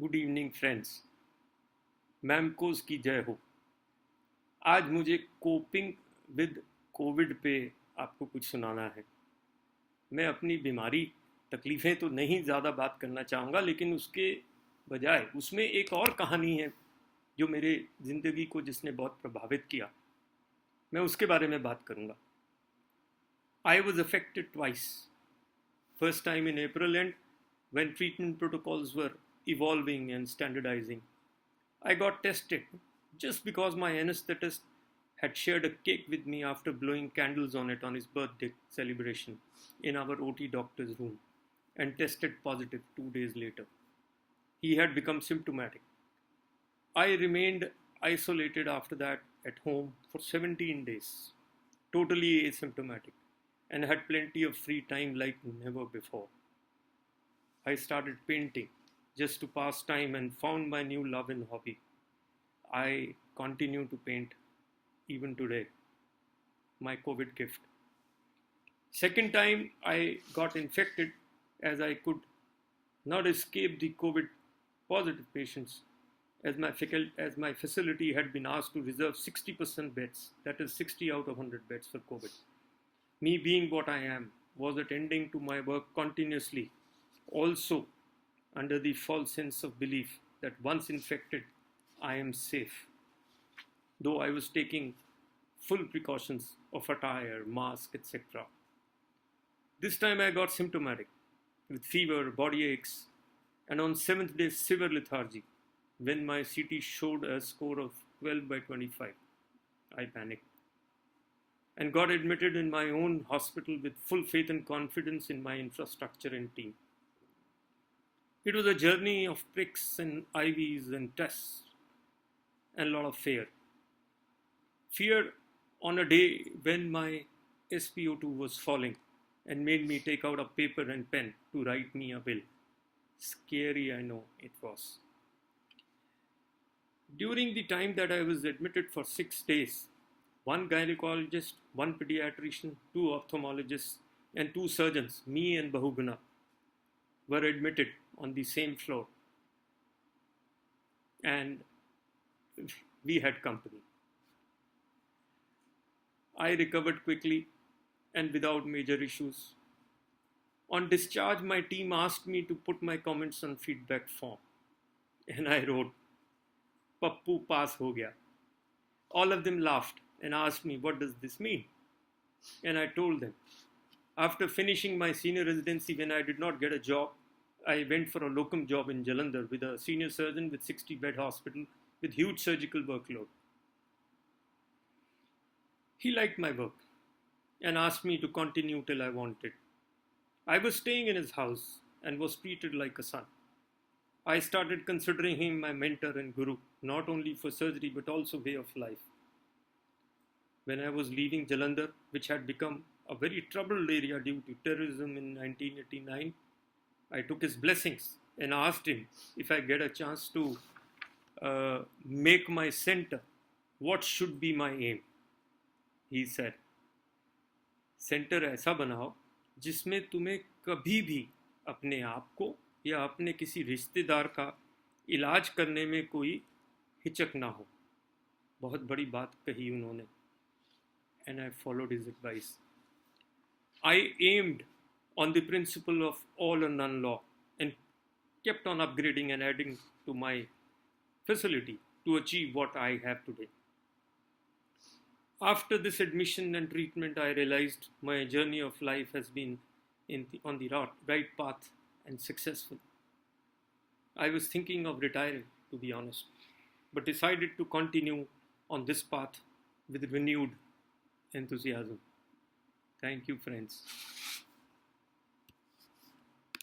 Good evening friends. मैमकोस की जय हो। आज मुझे कोपिंग विद कोविड पे आपको कुछ सुनाना है। मैं अपनी बीमारी तकलीफ़ें तो नहीं ज़्यादा बात करना चाहूँगा, लेकिन उसके बजाय उसमें एक और कहानी है जो मेरे ज़िंदगी को जिसने बहुत प्रभावित किया। मैं उसके बारे में बात करूँगा। I was affected twice. First time in April and when treatment protocols were evolving and standardizing. I got tested just because my anesthetist had shared a cake with me after blowing candles on it on his birthday celebration in our OT doctor's room and tested positive 2 days later. He had become symptomatic. I remained isolated after that at home for 17 days, totally asymptomatic, and had plenty of free time like never before. I started painting just to pass time and found my new love and hobby. I continue to paint even today. My COVID gift. Second time I got infected as I could not escape the COVID positive patients as my facility had been asked to reserve 60% beds, that is 60 out of 100 beds for COVID. Me being what I am was attending to my work continuously, also under the false sense of belief that once infected, I am safe. Though I was taking full precautions of attire, mask, etc. This time I got symptomatic with fever, body aches, and on 7th day severe lethargy. When my CT showed a score of 12 by 25, I panicked and got admitted in my own hospital with full faith and confidence in my infrastructure and team. It was a journey of pricks and IVs and tests and a lot of fear. Fear on a day when my SpO2 was falling and made me take out a paper and pen to write me a bill. Scary, I know it was. During the time that I was admitted for 6 days, one gynecologist, one pediatrician, two ophthalmologists, and two surgeons, me and Bahuguna, were admitted on the same floor. And we had company. I recovered quickly and without major issues. On discharge, my team asked me to put my comments on feedback form. And I wrote, Pappu pass ho gaya. All of them laughed and asked me, what does this mean? And I told them. After finishing my senior residency, when I did not get a job, I went for a locum job in Jalandhar with a senior surgeon with 60-bed hospital with huge surgical workload. He liked my work and asked me to continue till I wanted. I was staying in his house and was treated like a son. I started considering him my mentor and guru, not only for surgery but also way of life. When I was leaving Jalandhar, which had become a very troubled area due to terrorism in 1989, I took his blessings and asked him if I get a chance to make my center, what should be my aim? He said, centre ऐसा बनाओ जिसमें तुम्हें कभी भी अपने आप को या अपने किसी रिश्तेदार का इलाज करने में कोई हिचक ना हो। बहुत बड़ी बात कही उन्होंने। And I followed his advice. I aimed on the principle of all or none law and kept on upgrading and adding to my facility to achieve what I have today. After this admission and treatment, I realized my journey of life has been on the right path and successful. I was thinking of retiring, to be honest, but decided to continue on this path with renewed enthusiasm. Thank you, friends.